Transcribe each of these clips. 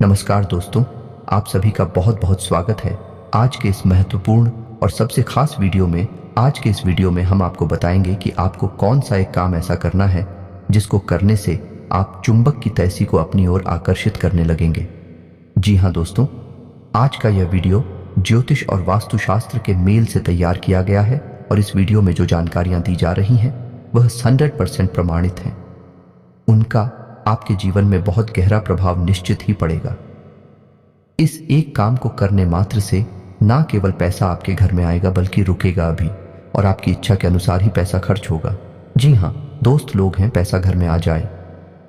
नमस्कार दोस्तों, आप सभी का बहुत बहुत स्वागत है आज के इस महत्वपूर्ण और सबसे खास वीडियो में। आज के इस वीडियो में हम आपको बताएंगे कि आपको कौन सा एक काम ऐसा करना है जिसको करने से आप चुंबक की तैसी को अपनी ओर आकर्षित करने लगेंगे। जी हाँ दोस्तों, आज का यह वीडियो ज्योतिष और वास्तुशास्त्र के मेल से तैयार किया गया है और इस वीडियो में जो जानकारियां दी जा रही हैं वह 100% प्रमाणित हैं। उनका आपके जीवन में बहुत गहरा प्रभाव निश्चित ही पड़ेगा। इस एक काम को करने मात्र से ना केवल पैसा आपके घर में आएगा बल्कि रुकेगा भी और आपकी इच्छा के अनुसार ही पैसा खर्च होगा। जी हाँ दोस्त, लोग हैं पैसा घर में आ जाए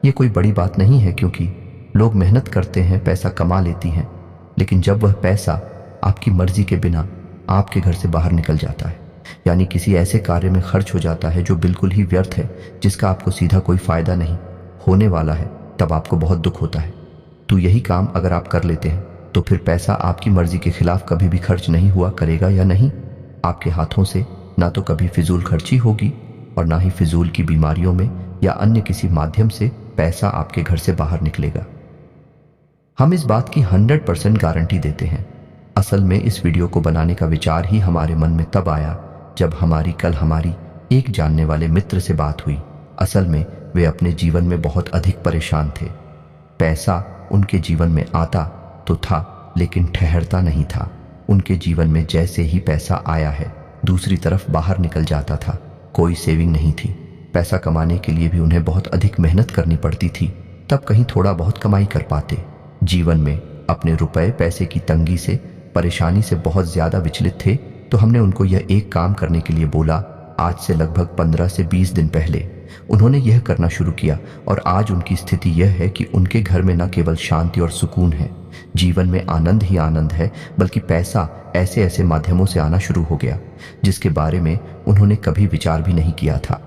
ये कोई बड़ी बात नहीं है, क्योंकि लोग मेहनत करते हैं, पैसा कमा लेती हैं, लेकिन जब वह पैसा आपकी मर्जी के बिना आपके घर से बाहर निकल जाता है, यानी किसी ऐसे कार्य में खर्च हो जाता है जो बिल्कुल ही व्यर्थ है, जिसका आपको सीधा कोई फायदा नहीं होने वाला है, तब आपको बहुत दुख होता है। तो यही काम अगर आप कर लेते हैं तो फिर पैसा आपकी मर्जी के खिलाफ कभी भी खर्च नहीं हुआ करेगा या नहीं। आपके हाथों से ना तो कभी फिजूल खर्ची होगी और ना ही फिजूल की बीमारियों में या अन्य किसी माध्यम से पैसा आपके घर से बाहर निकलेगा। हम इस बात की 100% गारंटी देते हैं। असल में इस वीडियो को बनाने का विचार ही हमारे मन में तब आया जब हमारी एक जानने वाले मित्र से बात हुई। असल में वे अपने जीवन में बहुत अधिक परेशान थे। पैसा उनके जीवन में आता तो था, लेकिन ठहरता नहीं था। उनके जीवन में जैसे ही पैसा आया है दूसरी तरफ बाहर निकल जाता था। कोई सेविंग नहीं थी। पैसा कमाने के लिए भी उन्हें बहुत अधिक मेहनत करनी पड़ती थी, तब कहीं थोड़ा बहुत कमाई कर पाते। जीवन में अपने रुपए पैसे की तंगी से, परेशानी से बहुत ज्यादा विचलित थे, तो हमने उनको यह एक काम करने के लिए बोला। आज से लगभग 15 से 20 दिन पहले उन्होंने यह करना शुरू किया और आज उनकी स्थिति यह है कि उनके घर में न केवल शांति और सुकून है, जीवन में आनंद ही आनंद है, बल्कि पैसा ऐसे ऐसे माध्यमों से आना शुरू हो गया जिसके बारे में उन्होंने कभी विचार भी नहीं किया था।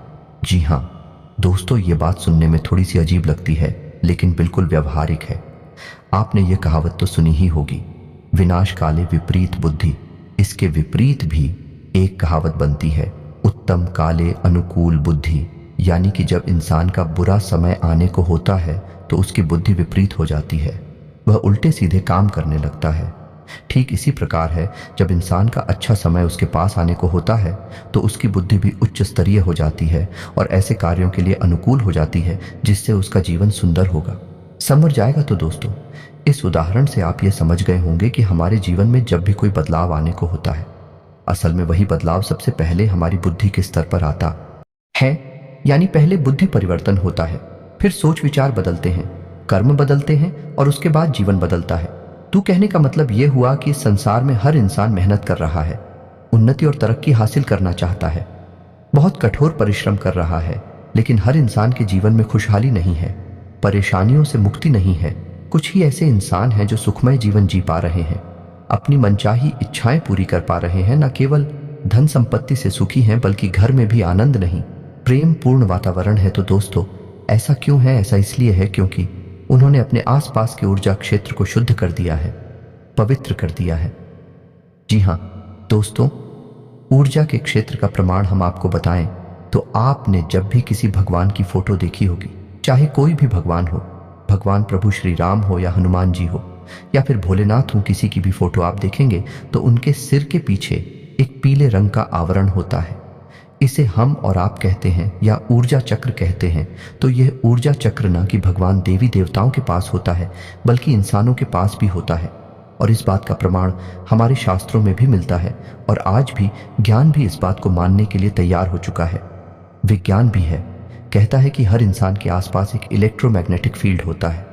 जी हाँ दोस्तों, ये बात सुनने में थोड़ी सी अजीब लगती है, लेकिन बिल्कुल व्यवहारिक है। आपने ये कहावत तो सुनी ही होगी, विनाश काले विपरीत बुद्धि। इसके विपरीत भी एक कहावत बनती है, उत्तम काले अनुकूल बुद्धि। यानी कि जब इंसान का बुरा समय आने को होता है तो उसकी बुद्धि विपरीत हो जाती है, वह उल्टे सीधे काम करने लगता है। ठीक इसी प्रकार है, जब इंसान का अच्छा समय उसके पास आने को होता है तो उसकी बुद्धि भी उच्च स्तरीय हो जाती है और ऐसे कार्यों के लिए अनुकूल हो जाती है जिससे उसका जीवन सुंदर होगा, संवर जाएगा। तो दोस्तों, इस उदाहरण से आप ये समझ गए होंगे कि हमारे जीवन में जब भी कोई बदलाव आने को होता है, असल में वही बदलाव सबसे पहले हमारी बुद्धि के स्तर पर आता है। यानी पहले बुद्धि परिवर्तन होता है, फिर सोच विचार बदलते हैं, कर्म बदलते हैं और उसके बाद जीवन बदलता है। तो कहने का मतलब यह हुआ कि संसार में हर इंसान मेहनत कर रहा है, उन्नति और तरक्की हासिल करना चाहता है, बहुत कठोर परिश्रम कर रहा है, लेकिन हर इंसान के जीवन में खुशहाली नहीं है, परेशानियों से मुक्ति नहीं है। कुछ ही ऐसे इंसान हैं जो सुखमय जीवन जी पा रहे हैं, अपनी मनचाही इच्छाएं पूरी कर पा रहे हैं, न केवल धन संपत्ति से सुखी हैं बल्कि घर में भी आनंद नहीं, प्रेम पूर्ण वातावरण है। तो दोस्तों, ऐसा क्यों है? ऐसा इसलिए है क्योंकि उन्होंने अपने आसपास के ऊर्जा क्षेत्र को शुद्ध कर दिया है, पवित्र कर दिया है। जी हाँ दोस्तों, ऊर्जा के क्षेत्र का प्रमाण हम आपको बताएं तो आपने जब भी किसी भगवान की फोटो देखी होगी, चाहे कोई भी भगवान हो, भगवान प्रभु श्री राम हो या हनुमान जी हो या फिर भोलेनाथ हो, किसी की भी फोटो आप देखेंगे तो उनके सिर के पीछे एक पीले रंग का आवरण होता है। इसे हम और आप कहते हैं या ऊर्जा चक्र कहते हैं। तो यह ऊर्जा चक्र ना कि भगवान देवी देवताओं के पास होता है बल्कि इंसानों के पास भी होता है, और इस बात का प्रमाण हमारे शास्त्रों में भी मिलता है और आज भी ज्ञान भी इस बात को मानने के लिए तैयार हो चुका है। विज्ञान भी है, कहता है कि हर इंसान के आसपास एक इलेक्ट्रोमैग्नेटिक फील्ड होता है।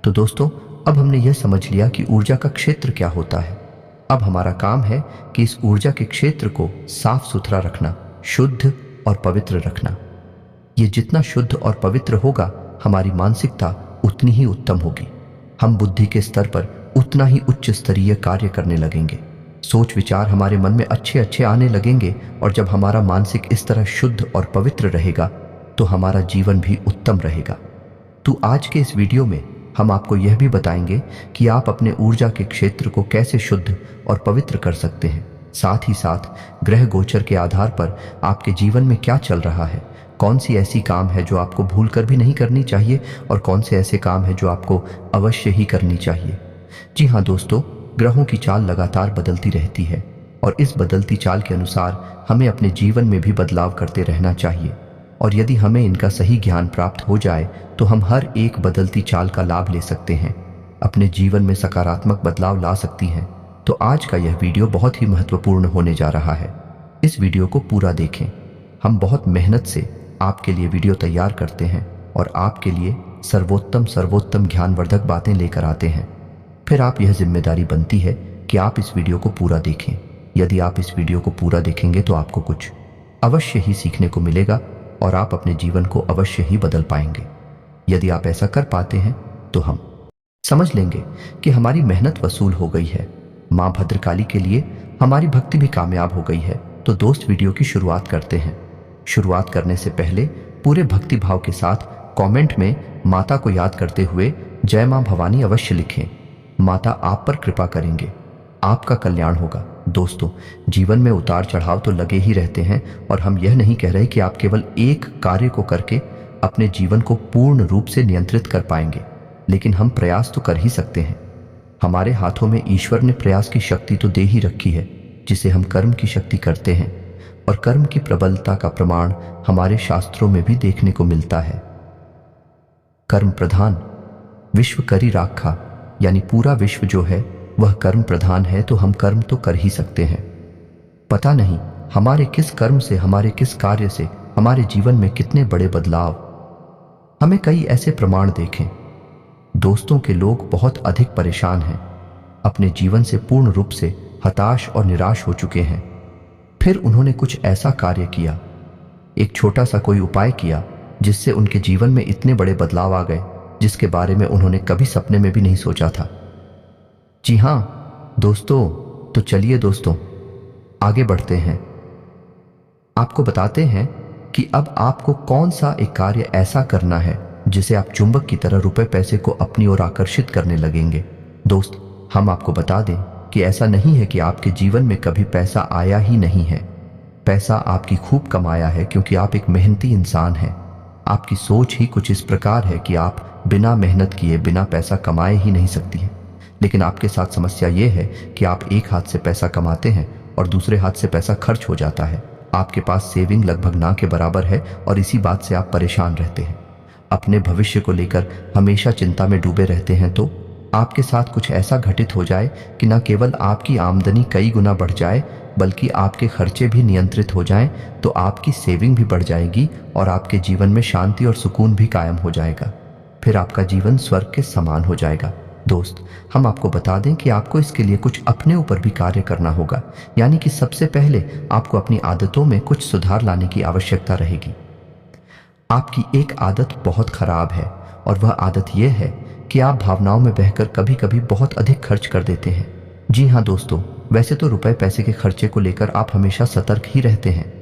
तो दोस्तों, अब हमने यह समझ लिया कि ऊर्जा का क्षेत्र क्या होता है। अब हमारा काम है कि इस ऊर्जा के क्षेत्र को साफ सुथरा रखना, शुद्ध और पवित्र रखना। ये जितना शुद्ध और पवित्र होगा, हमारी मानसिकता उतनी ही उत्तम होगी। हम बुद्धि के स्तर पर उतना ही उच्च स्तरीय कार्य करने लगेंगे, सोच विचार हमारे मन में अच्छे अच्छे आने लगेंगे, और जब हमारा मानसिक इस तरह शुद्ध और पवित्र रहेगा तो हमारा जीवन भी उत्तम रहेगा। तो आज के इस वीडियो में हम आपको यह भी बताएंगे कि आप अपने ऊर्जा के क्षेत्र को कैसे शुद्ध और पवित्र कर सकते हैं। साथ ही साथ ग्रह गोचर के आधार पर आपके जीवन में क्या चल रहा है, कौन सी ऐसी काम है जो आपको भूल कर भी नहीं करनी चाहिए और कौन से ऐसे काम है जो आपको अवश्य ही करनी चाहिए। जी हाँ दोस्तों, ग्रहों की चाल लगातार बदलती रहती है और इस बदलती चाल के अनुसार हमें अपने जीवन में भी बदलाव करते रहना चाहिए। और यदि हमें इनका सही ज्ञान प्राप्त हो जाए तो हम हर एक बदलती चाल का लाभ ले सकते हैं, अपने जीवन में सकारात्मक बदलाव ला सकती हैं। तो आज का यह वीडियो बहुत ही महत्वपूर्ण होने जा रहा है। इस वीडियो को पूरा देखें। हम बहुत मेहनत से आपके लिए वीडियो तैयार करते हैं और आपके लिए सर्वोत्तम ज्ञानवर्धक बातें लेकर आते हैं। फिर आप यह जिम्मेदारी बनती है कि आप इस वीडियो को पूरा देखें। यदि आप इस वीडियो को पूरा देखेंगे तो आपको कुछ अवश्य ही सीखने को मिलेगा और आप अपने जीवन को अवश्य ही बदल पाएंगे। यदि आप ऐसा कर पाते हैं तो हम समझ लेंगे कि हमारी मेहनत वसूल हो गई है। माँ भद्रकाली के लिए हमारी भक्ति भी कामयाब हो गई है। तो दोस्त, वीडियो की शुरुआत करते हैं। शुरुआत करने से पहले पूरे भक्ति भाव के साथ कमेंट में माता को याद करते हुए जय मां भवानी अवश्य लिखें। माता आप पर कृपा करेंगे, आपका कल्याण होगा। दोस्तों, जीवन में उतार चढ़ाव तो लगे ही रहते हैं और हम यह नहीं कह रहे कि आप केवल एक कार्य को करके अपने जीवन को पूर्ण रूप से नियंत्रित कर पाएंगे, लेकिन हम प्रयास तो कर ही सकते हैं। हमारे हाथों में ईश्वर ने प्रयास की शक्ति तो दे ही रखी है, जिसे हम कर्म की शक्ति करते हैं और कर्म की प्रबलता का प्रमाण हमारे शास्त्रों में भी देखने को मिलता है। कर्म प्रधान विश्व करी राखा, यानी पूरा विश्व जो है वह कर्म प्रधान है, तो हम कर्म तो कर ही सकते हैं। पता नहीं हमारे किस कर्म से, हमारे किस कार्य से हमारे जीवन में कितने बड़े बदलाव। हमें कई ऐसे प्रमाण देखें दोस्तों के लोग बहुत अधिक परेशान हैं, अपने जीवन से पूर्ण रूप से हताश और निराश हो चुके हैं। फिर उन्होंने कुछ ऐसा कार्य किया, एक छोटा सा कोई उपाय किया, जिससे उनके जीवन में इतने बड़े बदलाव आ गए जिसके बारे में उन्होंने कभी सपने में भी नहीं सोचा था। जी हाँ दोस्तों, तो चलिए दोस्तों आगे बढ़ते हैं। आपको बताते हैं कि अब आपको कौन सा एक कार्य ऐसा करना है जिसे आप चुंबक की तरह रुपए पैसे को अपनी ओर आकर्षित करने लगेंगे। दोस्त, हम आपको बता दें कि ऐसा नहीं है कि आपके जीवन में कभी पैसा आया ही नहीं है। पैसा आपकी खूब कमाया है, क्योंकि आप एक मेहनती इंसान हैं। आपकी सोच ही कुछ इस प्रकार है कि आप बिना मेहनत किए, बिना पैसा कमाए ही नहीं सकती हैं। लेकिन आपके साथ समस्या ये है कि आप एक हाथ से पैसा कमाते हैं और दूसरे हाथ से पैसा खर्च हो जाता है। आपके पास सेविंग लगभग ना के बराबर है और इसी बात से आप परेशान रहते हैं। अपने भविष्य को लेकर हमेशा चिंता में डूबे रहते हैं। तो आपके साथ कुछ ऐसा घटित हो जाए कि न केवल आपकी आमदनी कई गुना बढ़ जाए, बल्कि आपके खर्चे भी नियंत्रित हो जाएं, तो आपकी सेविंग भी बढ़ जाएगी और आपके जीवन में शांति और सुकून भी कायम हो जाएगा। फिर आपका जीवन स्वर्ग के समान हो जाएगा। दोस्त, हम आपको बता दें कि आपको इसके लिए कुछ अपने ऊपर भी कार्य करना होगा, यानी कि सबसे पहले आपको अपनी आदतों में कुछ सुधार लाने की आवश्यकता रहेगी। आपकी एक आदत बहुत खराब है और वह आदत यह है कि आप भावनाओं में बहकर कभी कभी बहुत अधिक खर्च कर देते हैं। जी हाँ दोस्तों, वैसे तो रुपए पैसे के खर्चे को लेकर आप हमेशा सतर्क ही रहते हैं।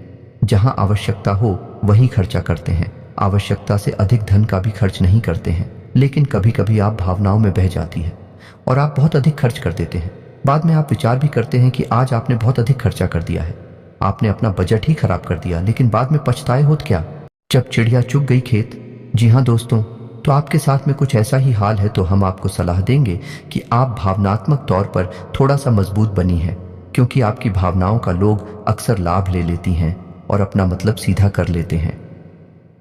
जहां आवश्यकता हो वहीं खर्चा करते हैं, आवश्यकता से अधिक धन का भी खर्च नहीं करते हैं। लेकिन कभी कभी आप भावनाओं में बह जाती है और आप बहुत अधिक खर्च कर देते हैं। बाद में आप विचार भी करते हैं कि आज आपने बहुत अधिक खर्चा कर दिया है, आपने अपना बजट ही खराब कर दिया, लेकिन बाद में पछताए होत क्या, जब चिड़िया चुग गई खेत। जी हाँ दोस्तों, तो आपके साथ में कुछ ऐसा ही हाल है। तो हम आपको सलाह देंगे कि आप भावनात्मक तौर पर थोड़ा सा मजबूत बनी है, क्योंकि आपकी भावनाओं का लोग अक्सर लाभ ले लेती हैं और अपना मतलब सीधा कर लेते हैं।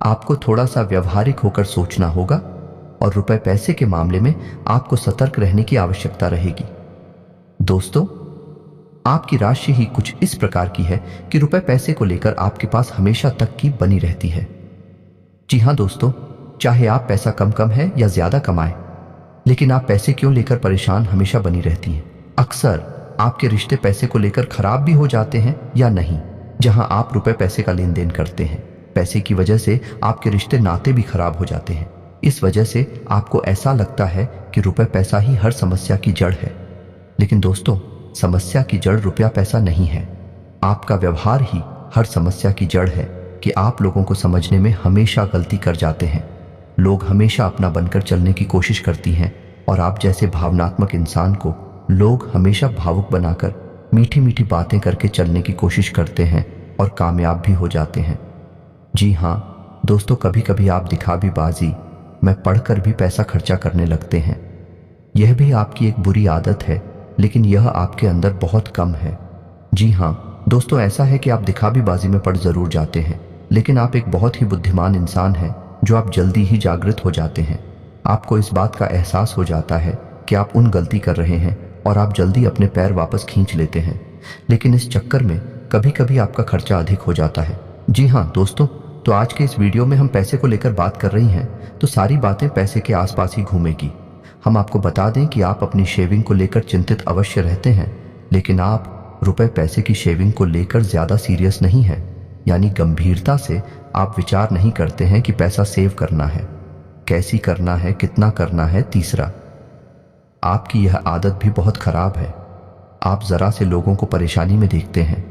आपको थोड़ा सा व्यवहारिक होकर सोचना होगा और रुपए पैसे के मामले में आपको सतर्क रहने की आवश्यकता रहेगी। दोस्तों, आपकी राशि ही कुछ इस प्रकार की है कि रुपए पैसे को लेकर आपके पास हमेशा तक की बनी रहती है। जी हाँ दोस्तों, चाहे आप पैसा कम है या ज्यादा कमाएं, लेकिन आप पैसे क्यों लेकर परेशान हमेशा बनी रहती हैं। अक्सर आपके रिश्ते पैसे को लेकर खराब भी हो जाते हैं या नहीं। जहां आप रुपए पैसे का लेन देन करते हैं, पैसे की वजह से आपके रिश्ते नाते भी खराब हो जाते हैं। इस वजह से आपको ऐसा लगता है कि रुपए पैसा ही हर समस्या की जड़ है। लेकिन दोस्तों, समस्या की जड़ रुपया पैसा नहीं है, आपका व्यवहार ही हर समस्या की जड़ है कि आप लोगों को समझने में हमेशा गलती कर जाते हैं। लोग हमेशा अपना बनकर चलने की कोशिश करती हैं और आप जैसे भावनात्मक इंसान को लोग हमेशा भावुक बनाकर मीठी मीठी बातें करके चलने की कोशिश करते हैं और कामयाब भी हो जाते हैं। जी हाँ, दोस्तों, कभी कभी आप दिखावीबाजी में पढ़कर भी पैसा खर्चा करने लगते हैं। यह भी आपकी एक बुरी आदत है, लेकिन यह आपके अंदर बहुत कम है। जी हाँ दोस्तों, ऐसा है कि आप दिखावीबाजी में पड़ जरूर जाते हैं, लेकिन आप एक बहुत ही बुद्धिमान इंसान हैं जो आप जल्दी ही जागृत हो जाते हैं। आपको इस बात का एहसास हो जाता है कि आप उन गलती कर रहे हैं और आप जल्दी अपने पैर वापस खींच लेते हैं, लेकिन इस चक्कर में कभी कभी आपका खर्चा अधिक हो जाता है। जी हाँ दोस्तों, तो आज के इस वीडियो में हम पैसे को लेकर बात कर रही हैं, तो सारी बातें पैसे के आसपास ही घूमेगी। हम आपको बता दें कि आप अपनी शेविंग को लेकर चिंतित अवश्य रहते हैं, लेकिन आप रुपए पैसे की शेविंग को लेकर ज्यादा सीरियस नहीं हैं। यानी गंभीरता से आप विचार नहीं करते हैं कि पैसा सेव करना है, कैसी करना है, कितना करना है। तीसरा, आपकी यह आदत भी बहुत खराब है। आप जरा से लोगों को परेशानी में देखते हैं,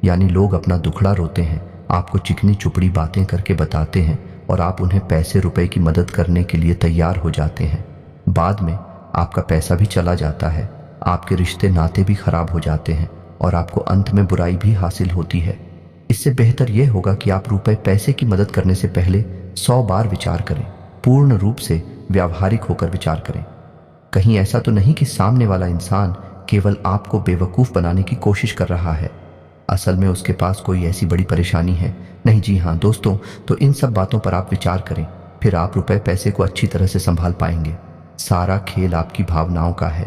यानी लोग अपना दुखड़ा रोते हैं, आपको चिकनी चुपड़ी बातें करके बताते हैं और आप उन्हें पैसे रुपए की मदद करने के लिए तैयार हो जाते हैं। बाद में आपका पैसा भी चला जाता है, आपके रिश्ते नाते भी खराब हो जाते हैं और आपको अंत में बुराई भी हासिल होती है। इससे बेहतर यह होगा कि आप रुपए पैसे की मदद करने से पहले 100 बार विचार करें, पूर्ण रूप से व्यावहारिक होकर विचार करें। कहीं ऐसा तो नहीं कि सामने वाला इंसान केवल आपको बेवकूफ़ बनाने की कोशिश कर रहा है, असल में उसके पास कोई ऐसी बड़ी परेशानी है नहीं। जी हाँ दोस्तों, तो इन सब बातों पर आप विचार करें, फिर आप रुपए पैसे को अच्छी तरह से संभाल पाएंगे। सारा खेल आपकी भावनाओं का है।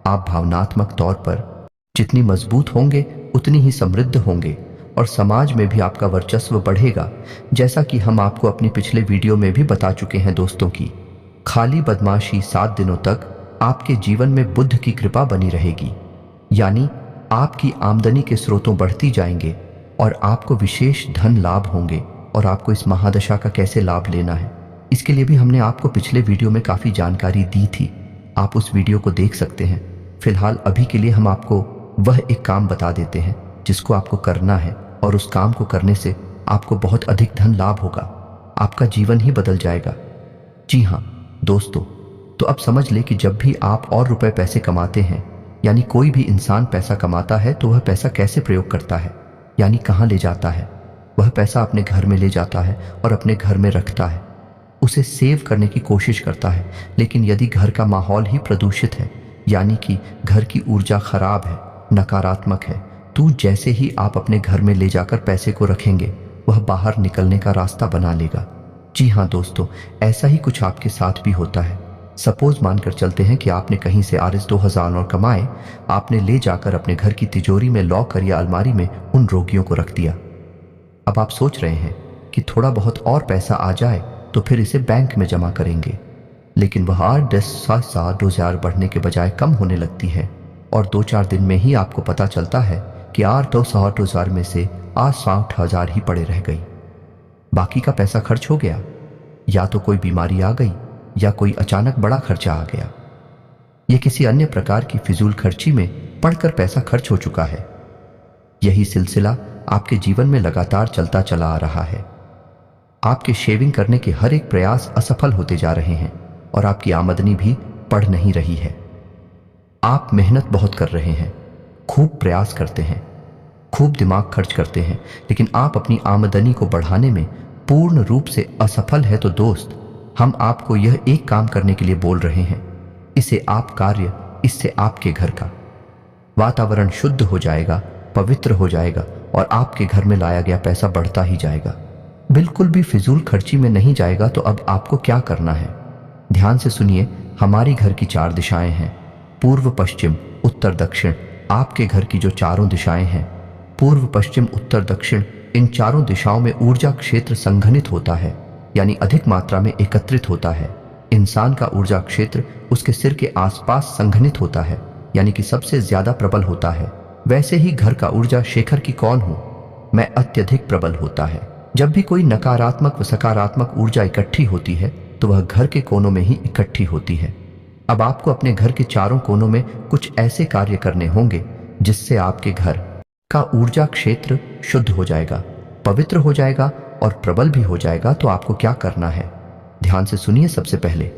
आप भावनात्मक तौर पर जितनी मजबूत होंगे उतनी ही समृद्ध होंगे और समाज में भी आपका वर्चस्व बढ़ेगा। जैसा कि हम आपको अपनी पिछले वीडियो में भी बता चुके हैं दोस्तों की खाली बदमाशी 7 दिनों तक आपके जीवन में बुद्ध की कृपा बनी रहेगी, यानी आपकी आमदनी के स्रोतों बढ़ती जाएंगे और आपको विशेष धन लाभ होंगे। और आपको इस महादशा का कैसे लाभ लेना है, इसके लिए भी हमने आपको पिछले वीडियो में काफ़ी जानकारी दी थी, आप उस वीडियो को देख सकते हैं। फिलहाल अभी के लिए हम आपको वह एक काम बता देते हैं जिसको आपको करना है और उस काम को करने से आपको बहुत अधिक धन लाभ होगा, आपका जीवन ही बदल जाएगा। जी हाँ दोस्तों, तो अब समझ ले कि जब भी आप और रुपए पैसे कमाते हैं, यानी कोई भी इंसान पैसा कमाता है, तो वह पैसा कैसे प्रयोग करता है, यानी कहाँ ले जाता है। वह पैसा अपने घर में ले जाता है और अपने घर में रखता है, उसे सेव करने की कोशिश करता है। लेकिन यदि घर का माहौल ही प्रदूषित है, यानी कि घर की ऊर्जा खराब है, नकारात्मक है, तो जैसे ही आप अपने घर में ले जाकर पैसे को रखेंगे, वह बाहर निकलने का रास्ता बना लेगा। जी हाँ दोस्तों, ऐसा ही कुछ आपके साथ भी होता है। सपोज मानकर चलते हैं कि आपने कहीं से Rs 2000 और कमाए, आपने ले जाकर अपने घर की तिजोरी में लॉकर या अलमारी में उन रोगियों को रख दिया। अब आप सोच रहे हैं कि थोड़ा बहुत और पैसा आ जाए तो फिर इसे बैंक में जमा करेंगे, लेकिन वह 10,000 बढ़ने के बजाय कम होने लगती है और 2-4 दिन में ही आपको पता चलता है कि 8,000 में से 60,000 ही पड़े रह गई। बाकी का पैसा खर्च हो गया, या तो कोई बीमारी आ गई या कोई अचानक बड़ा खर्चा आ गया, यह किसी अन्य प्रकार की फिजूल खर्ची में पड़कर पैसा खर्च हो चुका है। यही सिलसिला आपके जीवन में लगातार चलता चला आ रहा है। आपके शेविंग करने के हर एक प्रयास असफल होते जा रहे हैं और आपकी आमदनी भी बढ़ नहीं रही है। आप मेहनत बहुत कर रहे हैं, खूब प्रयास करते हैं, खूब दिमाग खर्च करते हैं, लेकिन आप अपनी आमदनी को बढ़ाने में पूर्ण रूप से असफल है। तो दोस्त, हम आपको यह एक काम करने के लिए बोल रहे हैं, इसे आप कार्य, इससे आपके घर का वातावरण शुद्ध हो जाएगा, पवित्र हो जाएगा और आपके घर में लाया गया पैसा बढ़ता ही जाएगा, बिल्कुल भी फिजूल खर्ची में नहीं जाएगा। तो अब आपको क्या करना है, ध्यान से सुनिए। हमारी घर की 4 दिशाएं हैं, पूर्व, पश्चिम, उत्तर, दक्षिण। आपके घर की जो 4 दिशाएं हैं, पूर्व, पश्चिम, उत्तर, दक्षिण, इन 4 दिशाओं में ऊर्जा क्षेत्र संघनित होता है, यानी अधिक मात्रा में एकत्रित होता है। इंसान का ऊर्जा क्षेत्र उसके सिर के आसपास संघनित होता है, यानी कि सबसे ज्यादा प्रबल होता है। वैसे ही घर का ऊर्जा शेखर की कौन हूं मैं अत्यधिक प्रबल होता है। जब भी कोई नकारात्मक व सकारात्मक ऊर्जा इकट्ठी होती है तो वह घर के कोनों में ही इकट्ठी होती है। अब आपको अपने घर के 4 कोनों में कुछ ऐसे कार्य करने होंगे जिससे आपके घर का ऊर्जा क्षेत्र शुद्ध हो जाएगा, पवित्र हो जाएगा और प्रबल भी हो जाएगा। तो आपको क्या करना है, ध्यान से सुनिए। सबसे पहले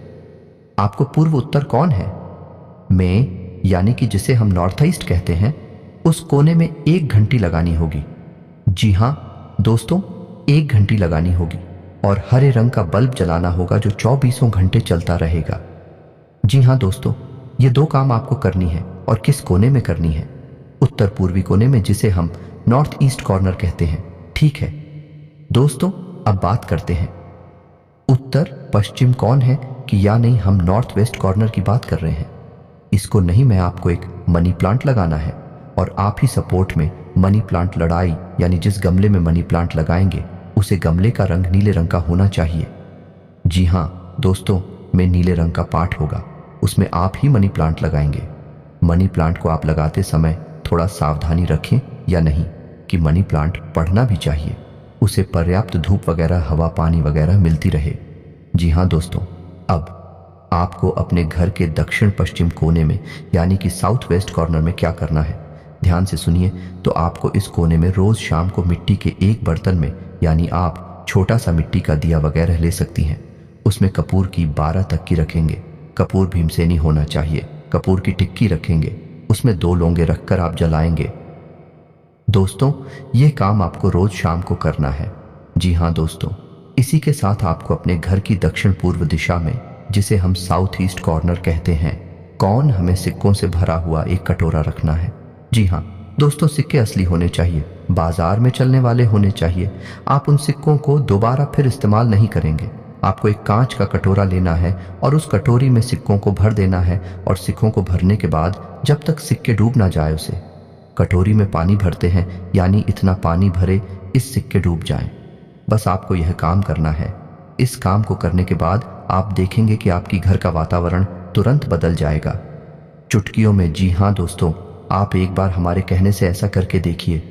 आपको पूर्व उत्तर कौन है में, यानी कि जिसे हम नॉर्थ ईस्ट कहते हैं, उस कोने में 1 घंटी लगानी होगी। जी हां दोस्तों, 1 घंटी लगानी होगी और हरे रंग का बल्ब जलाना होगा जो 24 घंटे चलता रहेगा। जी हाँ दोस्तों, ये 2 काम आपको करनी है। और किस कोने में करनी है? उत्तर पूर्वी कोने में, जिसे हम नॉर्थ ईस्ट कॉर्नर कहते हैं। ठीक है दोस्तों, अब बात करते हैं उत्तर पश्चिम कौन है कि या नहीं, हम नॉर्थ वेस्ट कॉर्नर की बात कर रहे हैं। इसको नहीं, मैं आपको एक मनी प्लांट लगाना है और आप ही सपोर्ट में मनी प्लांट लड़ाई, यानी जिस गमले में मनी प्लांट लगाएंगे उसे गमले का रंग नीले रंग का होना चाहिए। जी हाँ दोस्तों, में नीले रंग का पार्ट होगा, उसमें आप ही मनी प्लांट लगाएंगे। मनी प्लांट को आप लगाते समय थोड़ा सावधानी रखें या नहीं कि मनी प्लांट बढ़ना भी चाहिए, उसे पर्याप्त धूप वगैरह, हवा पानी वगैरह मिलती रहे। जी हाँ दोस्तों, अब आपको अपने घर के दक्षिण पश्चिम कोने में यानी कि साउथ वेस्ट कॉर्नर में क्या करना है, ध्यान से सुनिए। तो आपको इस कोने में रोज शाम को मिट्टी के एक बर्तन में, यानी आप छोटा सा मिट्टी का दिया वगैरह ले सकती हैं, उसमें कपूर की 12 तक की रखेंगे। कपूर भीमसेनी होना चाहिए। कपूर की टिक्की रखेंगे, उसमें 2 लौंगे रखकर आप जलाएंगे। दोस्तों, ये काम आपको रोज शाम को करना है। जी हाँ दोस्तों, इसी के साथ आपको अपने घर की दक्षिण पूर्व दिशा में, जिसे हम साउथ ईस्ट कॉर्नर कहते हैं, कौन हमें सिक्कों से भरा हुआ एक कटोरा रखना है। जी हाँ दोस्तों, सिक्के असली होने चाहिए, बाजार में चलने वाले होने चाहिए। आप उन सिक्कों को दोबारा फिर इस्तेमाल नहीं करेंगे। आपको एक कांच का कटोरा लेना है और उस कटोरी में सिक्कों को भर देना है। और सिक्कों को भरने के बाद जब तक सिक्के डूब ना जाए, उसे कटोरी में पानी भरते हैं, यानी इतना पानी भरे इस सिक्के डूब जाएं। बस आपको यह काम करना है। इस काम को करने के बाद आप देखेंगे कि आपकी घर का वातावरण तुरंत बदल जाएगा, चुटकियों में। जी हाँ दोस्तों, आप एक बार हमारे कहने से ऐसा करके देखिए।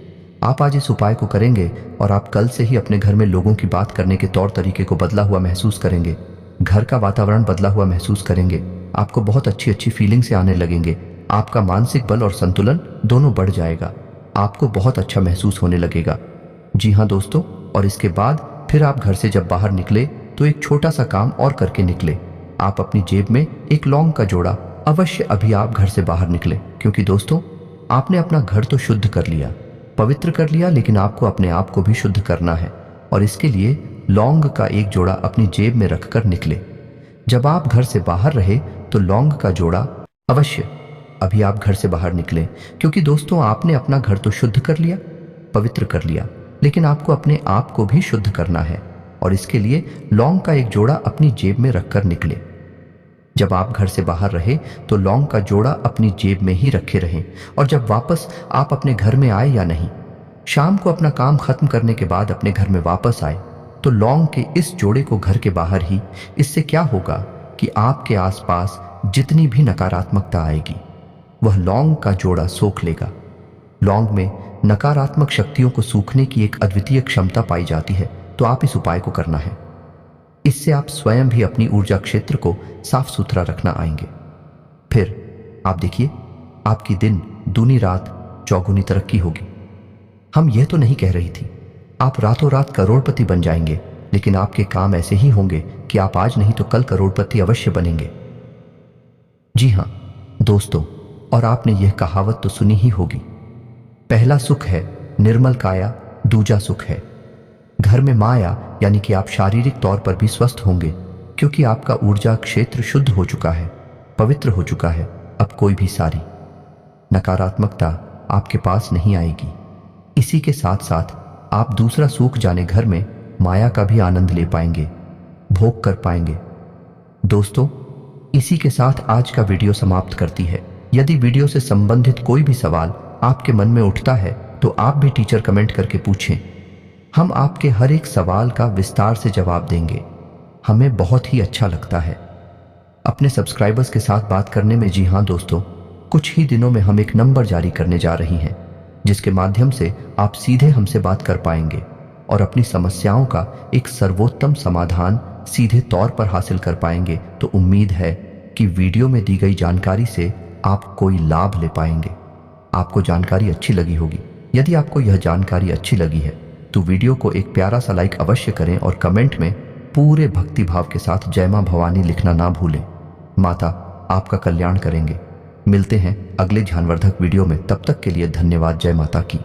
आप आज इस उपाय को करेंगे और आप कल से ही अपने घर में लोगों की बात करने के तौर तरीके को बदला हुआ महसूस करेंगे। घर का वातावरण बदला हुआ महसूस करेंगे। आपको बहुत अच्छी अच्छी फीलिंग से आने लगेंगे। आपका मानसिक बल और संतुलन दोनों बढ़ जाएगा। आपको बहुत अच्छा महसूस होने लगेगा। जी हाँ दोस्तों, और इसके बाद फिर आप घर से जब बाहर निकले तो एक छोटा सा काम और करके निकले। आप अपनी जेब में एक लौंग का जोड़ा अवश्य अभी आप घर से बाहर निकले, क्योंकि दोस्तों आपने अपना घर तो शुद्ध कर लिया, पवित्र कर लिया, लेकिन आपको अपने आप को भी शुद्ध करना है। और इसके लिए लौंग का एक जोड़ा अपनी जेब में रखकर निकले। जब आप घर से बाहर रहे तो लौंग का जोड़ा अवश्य अभी आप घर से बाहर निकले, क्योंकि दोस्तों आपने अपना घर तो शुद्ध कर लिया, पवित्र कर लिया, लेकिन आपको अपने आप को भी शुद्ध करना है। और इसके लिए लौंग का एक जोड़ा अपनी जेब में रखकर निकले। जब आप घर से बाहर रहे तो लौंग का जोड़ा अपनी जेब में ही रखे रहें। और जब वापस आप अपने घर में आए या नहीं, शाम को अपना काम खत्म करने के बाद अपने घर में वापस आए तो लौंग के इस जोड़े को घर के बाहर ही। इससे क्या होगा कि आपके आसपास जितनी भी नकारात्मकता आएगी वह लौंग का जोड़ा सोख लेगा। लौंग में नकारात्मक शक्तियों को सूखने की एक अद्वितीय क्षमता पाई जाती है। तो आप इस उपाय को करना है। इससे आप स्वयं भी अपनी ऊर्जा क्षेत्र को साफ सुथरा रखना आएंगे। फिर आप देखिए, आपकी दिन दूनी रात चौगुनी तरक्की होगी। हम यह तो नहीं कह रही थी आप रातों रात करोड़पति बन जाएंगे, लेकिन आपके काम ऐसे ही होंगे कि आप आज नहीं तो कल करोड़पति अवश्य बनेंगे। जी हाँ दोस्तों, और आपने यह कहावत तो सुनी ही होगी, पहला सुख है निर्मल काया, दूजा सुख है घर में माया, यानी कि आप शारीरिक तौर पर भी स्वस्थ होंगे, क्योंकि आपका ऊर्जा क्षेत्र शुद्ध हो चुका है, पवित्र हो चुका है। अब कोई भी सारी नकारात्मकता आपके पास नहीं आएगी। इसी के साथ साथ आप दूसरा सूख जाने घर में माया का भी आनंद ले पाएंगे, भोग कर पाएंगे। दोस्तों, इसी के साथ आज का वीडियो समाप्त करती है। यदि वीडियो से संबंधित कोई भी सवाल आपके मन में उठता है तो आप भी टीचर कमेंट करके पूछें। हम आपके हर एक सवाल का विस्तार से जवाब देंगे। हमें बहुत ही अच्छा लगता है अपने सब्सक्राइबर्स के साथ बात करने में। जी हाँ दोस्तों, कुछ ही दिनों में हम एक नंबर जारी करने जा रही हैं, जिसके माध्यम से आप सीधे हमसे बात कर पाएंगे और अपनी समस्याओं का एक सर्वोत्तम समाधान सीधे तौर पर हासिल कर पाएंगे। तो उम्मीद है कि वीडियो में दी गई जानकारी से आप कोई लाभ ले पाएंगे। आपको जानकारी अच्छी लगी होगी। यदि आपको यह जानकारी अच्छी लगी है तो वीडियो को एक प्यारा सा लाइक अवश्य करें और कमेंट में पूरे भक्ति भाव के साथ जय मां भवानी लिखना ना भूलें। माता आपका कल्याण करेंगे। मिलते हैं अगले ज्ञानवर्धक वीडियो में, तब तक के लिए धन्यवाद। जय माता की।